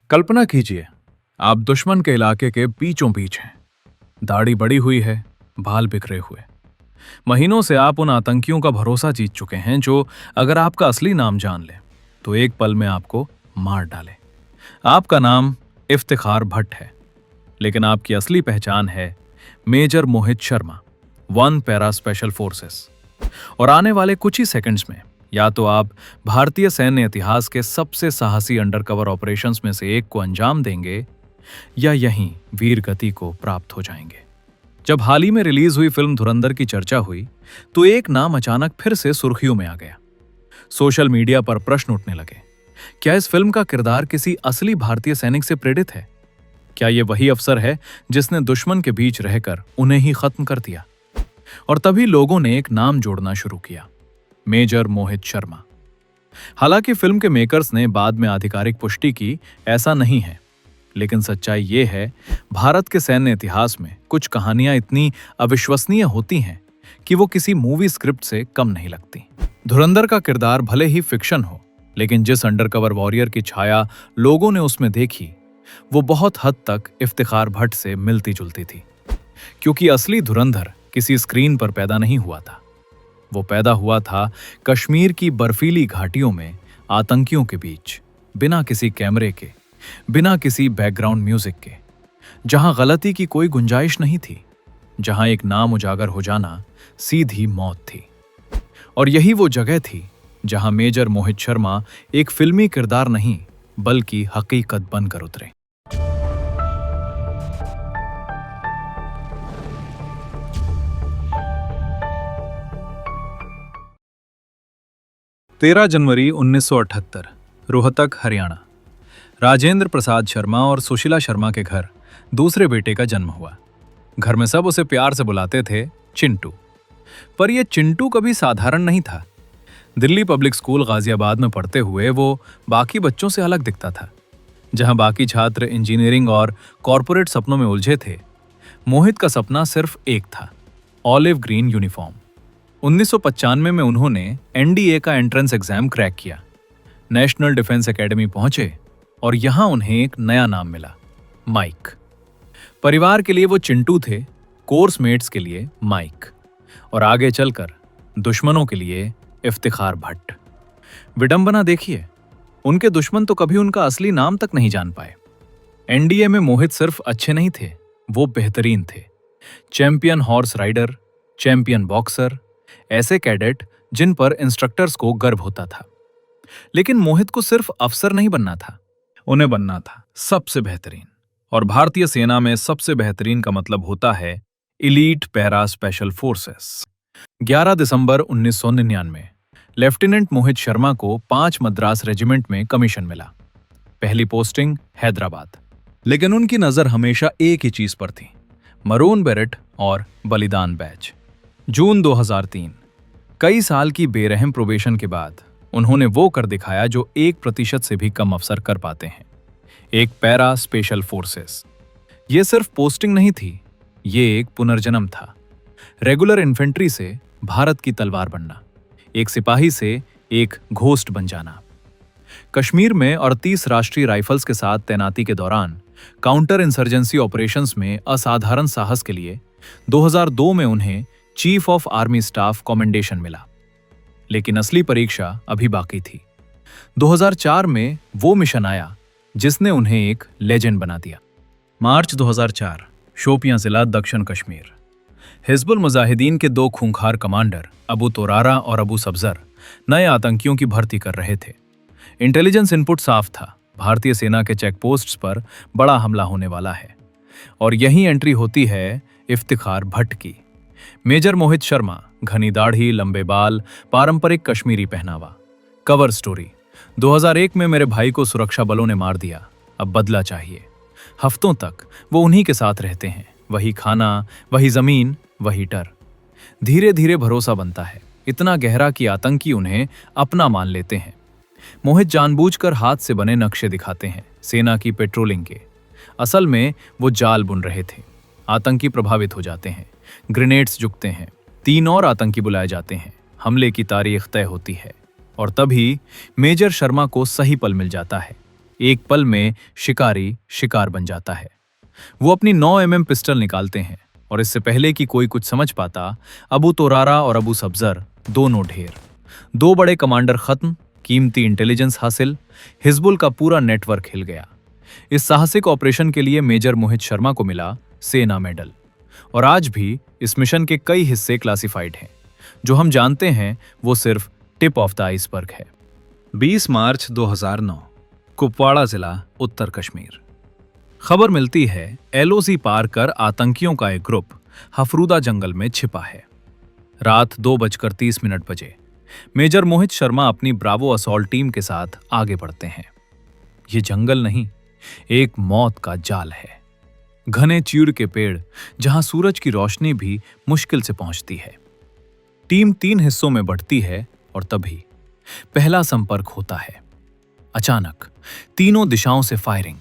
कल्पना कीजिए, आप दुश्मन के इलाके के बीचों बीच हैं। दाढ़ी बड़ी हुई है, बाल बिखरे हुए। महीनों से आप उन आतंकियों का भरोसा जीत चुके हैं जो अगर आपका असली नाम जान ले तो एक पल में आपको मार डाले। आपका नाम इफ्तिखार भट्ट है, लेकिन आपकी असली पहचान है major Mohit Sharma, one para special forces. और आने वाले कुछ ही सेकंड्स में या तो आप भारतीय सैन्य इतिहास के सबसे साहसी अंडरकवर ऑपरेशंस में से एक को अंजाम देंगे या यहीं वीर गति को प्राप्त हो जाएंगे। जब हाल ही में रिलीज हुई फिल्म धुरंधर की चर्चा हुई तो एक नाम अचानक फिर से सुर्खियों में आ गया। सोशल मीडिया पर प्रश्न उठने लगे, क्या इस फिल्म का किरदार किसी असली भारतीय सैनिक से प्रेरित है? क्या यह वही अफसर है जिसने दुश्मन के बीच रहकर उन्हें ही खत्म कर दिया? और तभी लोगों ने एक नाम जोड़ना शुरू किया, मेजर मोहित शर्मा। हालांकि फिल्म के मेकर्स ने बाद में आधिकारिक पुष्टि की ऐसा नहीं है, लेकिन सच्चाई ये है, भारत के सैन्य इतिहास में कुछ कहानियां इतनी अविश्वसनीय होती हैं कि वो किसी मूवी स्क्रिप्ट से कम नहीं लगती। धुरंधर का किरदार भले ही फिक्शन हो, लेकिन जिस अंडरकवर वॉरियर की छाया लोगों ने उसमें देखी वो बहुत हद तक इफ्तिखार भट्ट से मिलती जुलती थी। क्योंकि असली धुरंधर किसी स्क्रीन पर पैदा नहीं हुआ था, वो पैदा हुआ था कश्मीर की बर्फीली घाटियों में आतंकियों के बीच, बिना किसी कैमरे के, बिना किसी बैकग्राउंड म्यूजिक के, जहां गलती की कोई गुंजाइश नहीं थी, जहां एक नाम उजागर हो जाना सीधी मौत थी। और यही वो जगह थी जहां मेजर मोहित शर्मा एक फिल्मी किरदार नहीं बल्कि हकीकत बनकर उतरे। 13 जनवरी 1978, रोहतक, हरियाणा। राजेंद्र प्रसाद शर्मा और सुशीला शर्मा के घर दूसरे बेटे का जन्म हुआ। घर में सब उसे प्यार से बुलाते थे चिंटू। पर यह चिंटू कभी साधारण नहीं था। दिल्ली पब्लिक स्कूल गाजियाबाद में पढ़ते हुए वो बाकी बच्चों से अलग दिखता था। जहां बाकी छात्र इंजीनियरिंग और कॉरपोरेट सपनों में उलझे थे, मोहित का सपना सिर्फ एक था, ऑलिव ग्रीन यूनिफॉर्म। 1995 में उन्होंने एनडीए का एंट्रेंस एग्जाम क्रैक किया, नेशनल डिफेंस एकेडमी पहुंचे और यहां उन्हें एक नया नाम मिला, माइक। परिवार के लिए वो चिंटू थे, कोर्स मेट्स के लिए माइक, और आगे चलकर दुश्मनों के लिए इफ्तिखार भट्ट। विडंबना देखिए, उनके दुश्मन तो कभी उनका असली नाम तक नहीं जान पाए। एनडीए में मोहित सिर्फ अच्छे नहीं थे, वो बेहतरीन थे। Champion horse rider, champion boxer, ऐसे कैडेट जिन पर इंस्ट्रक्टर्स को गर्व होता था। लेकिन मोहित को सिर्फ अफसर नहीं बनना था, उन्हें बनना था सबसे बेहतरीन। और भारतीय सेना में सबसे बेहतरीन का मतलब होता है इलीट पैरा स्पेशल फोर्सेस। 11 दिसंबर 1999 लेफ्टिनेंट मोहित शर्मा को 5 मद्रास रेजिमेंट में कमीशन मिला। पहली पोस्टिंग हैदराबाद। लेकिन उनकी नजर हमेशा एक ही चीज पर थी, मरून बेरेट और बलिदान बैज। जून 2003, कई साल की बेरहम प्रोबेशन के बाद उन्होंने वो कर दिखाया जो 1% से भी कम अफसर कर पाते हैं, एक पैरा स्पेशल फोर्सेस। ये सिर्फ पोस्टिंग नहीं थी, ये एक पुनर्जन्म था। रेगुलर इन्फेंट्री से भारत की तलवार बनना, एक सिपाही से एक घोस्ट बन जाना। कश्मीर में 38 राष्ट्रीय राइफल्स के साथ तैनाती के दौरान काउंटर इंसर्जेंसी ऑपरेशंस में असाधारण साहस के लिए 2002 में उन्हें chief of army staff commendation मिला। लेकिन असली परीक्षा अभी बाकी थी। 2004 में वो मिशन आया जिसने उन्हें एक लेजेंड बना दिया। मार्च 2004, शोपियां जिला, दक्षिण कश्मीर। हिजबुल मुजाहिदीन के 2 खूंखार कमांडर अबू तोरारा और अबू सब्जर नए आतंकियों की भर्ती कर रहे थे। इंटेलिजेंस इनपुट साफ था, भारतीय सेना के चेकपोस्ट्स पर बड़ा हमला होने वाला है। और यही एंट्री होती है इफ्तिखार भट्ट की। मेजर मोहित शर्मा, घनी दाढ़ी, लंबे बाल, पारंपरिक कश्मीरी पहनावा। कवर स्टोरी, 2001 में मेरे भाई को सुरक्षा बलों ने मार दिया, अब बदला चाहिए। हफ्तों तक वो उन्हीं के साथ रहते हैं, वही खाना, वही जमीन, वही डर। धीरे धीरे भरोसा बनता है, इतना गहरा कि आतंकी उन्हें अपना मान लेते हैं। मोहित जानबूझकर हाथ से बने नक्शे दिखाते हैं सेना की पेट्रोलिंग के। असल में वो जाल बुन रहे थे। आतंकी प्रभावित हो जाते हैं, ग्रेनेड्स झुकते हैं, 3 और आतंकी बुलाए जाते हैं, हमले की तारीख तय होती है। और तभी मेजर शर्मा को सही पल मिल जाता है। एक पल में शिकारी शिकार बन जाता है। वो अपनी 9 mm पिस्टल निकालते हैं और इससे पहले कि कोई कुछ समझ पाता, अबू तोरारा और अबू सब्जर दोनों ढेर। 2 बड़े कमांडर खत्म, कीमती इंटेलिजेंस हासिल, हिजबुल का पूरा नेटवर्क हिल गया। इस साहसिक ऑपरेशन के लिए मेजर मोहित शर्मा को मिला सेना मेडल। और आज भी इस मिशन के कई हिस्से क्लासिफाइड हैं। जो हम जानते हैं वो सिर्फ टिप ऑफ द आइसबर्ग है। 20 मार्च 2009, कुपवाड़ा जिला, उत्तर कश्मीर। खबर मिलती है एलओसी पार कर आतंकियों का एक ग्रुप हफरूदा जंगल में छिपा है। रात 2:30 बजे मेजर मोहित शर्मा अपनी ब्रावो असॉल्ट टीम के साथ आगे बढ़ते हैं। ये जंगल नहीं, एक मौत का जाल है। घने चीड़ के पेड़ जहां सूरज की रोशनी भी मुश्किल से पहुंचती है। टीम 3 हिस्सों में बढ़ती है और तभी पहला संपर्क होता है। अचानक तीनों दिशाओं से फायरिंग।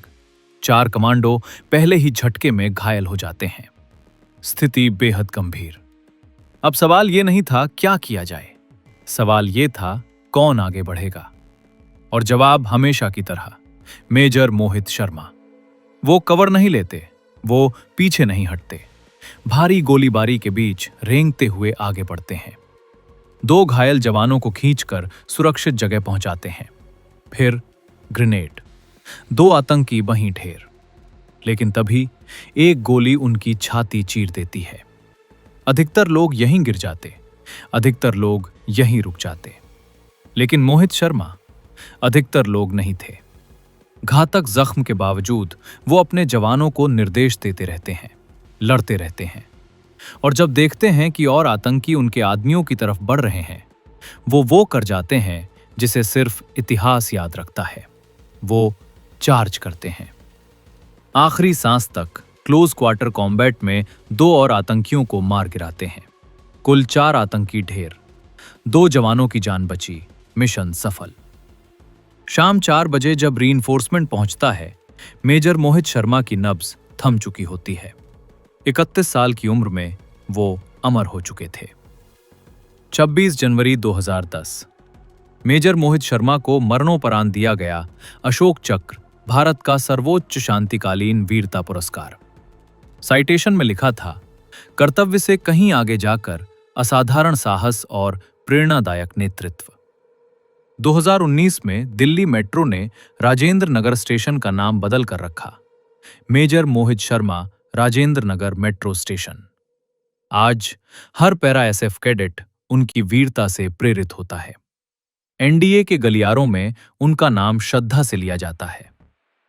4 कमांडो पहले ही झटके में घायल हो जाते हैं। स्थिति बेहद गंभीर। अब सवाल यह नहीं था क्या किया जाए, सवाल यह था कौन आगे बढ़ेगा। और जवाब हमेशा की तरह मेजर मोहित शर्मा। वो कवर नहीं लेते, वो पीछे नहीं हटते। भारी गोलीबारी के बीच रेंगते हुए आगे बढ़ते हैं। 2 घायल जवानों को खींचकर सुरक्षित जगह पहुंचाते हैं। फिर ग्रेनेड। 2 आतंकी वहीं ढेर। लेकिन तभी एक गोली उनकी छाती चीर देती है। अधिकतर लोग यहीं गिर जाते, अधिकतर लोग यहीं रुक जाते। लेकिन मोहित शर्मा, अधिकतर लोग नहीं थे। घातक जख्म के बावजूद वो अपने जवानों को निर्देश देते रहते हैं, लड़ते रहते हैं। और जब देखते हैं कि और आतंकी उनके आदमियों की तरफ बढ़ रहे हैं, वो कर जाते हैं जिसे सिर्फ इतिहास याद रखता है। वो चार्ज करते हैं। आखिरी सांस तक क्लोज क्वार्टर कॉम्बैट में 2 और आतंकियों को मार गिराते हैं। कुल 4 आतंकी ढेर। 2 जवानों की जान बची। मिशन सफल। शाम 4 बजे जब रीइंफोर्समेंट पहुंचता है, मेजर मोहित शर्मा की नब्ज थम चुकी होती है। 31 साल की उम्र में वो अमर हो चुके थे। 26 जनवरी 2010, मेजर मोहित शर्मा को मरणोपरांत दिया गया अशोक चक्र, भारत का सर्वोच्च शांतिकालीन वीरता पुरस्कार। साइटेशन में लिखा था, कर्तव्य से कहीं आगे जाकर असाधारण साहस और प्रेरणादायक नेतृत्व। 2019 में दिल्ली मेट्रो ने राजेंद्र नगर स्टेशन का नाम बदल कर रखा। Major Mohit Sharma Rajendra Nagar metro station. आज हर पैरा एसएफ कैडेट उनकी वीरता से प्रेरित होता है। एनडीए के गलियारों में उनका नाम श्रद्धा से लिया जाता है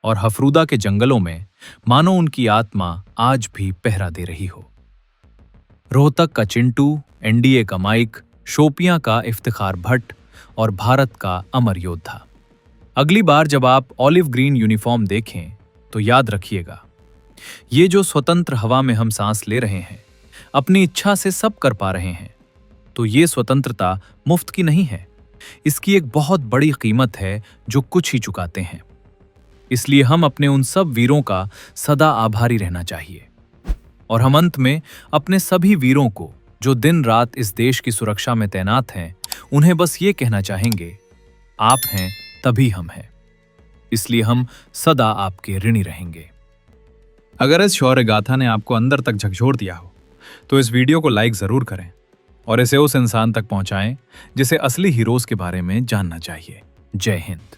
और हफरूदा के जंगलों में मानो उनकी आत्मा आज भी पहरा दे रही हो। रोहतक का चिंटू, एनडीए का माइक, शोपियां का इफ्तिखार भट्ट और भारत का अमर योद्धा। अगली बार जब आप ऑलिव ग्रीन यूनिफॉर्म देखें तो याद रखिएगा, ये जो स्वतंत्र हवा में हम सांस ले रहे हैं, अपनी इच्छा से सब कर पा रहे हैं, तो ये स्वतंत्रता मुफ्त की नहीं है। इसकी एक बहुत बड़ी कीमत है जो कुछ ही चुकाते हैं। इसलिए हम अपने उन सब वीरों का सदा आभारी रहना चाहिए। और हम अंत में अपने सभी वीरों को जो दिन रात इस देश की सुरक्षा में तैनात हैं, उन्हें बस ये कहना चाहेंगे, आप हैं तभी हम हैं। इसलिए हम सदा आपके ऋणी रहेंगे। अगर इस शौर्य गाथा ने आपको अंदर तक झकझोर दिया हो तो इस वीडियो को लाइक जरूर करें और इसे उस इंसान तक पहुंचाएं जिसे असली हीरोज के बारे में जानना चाहिए। जय हिंद।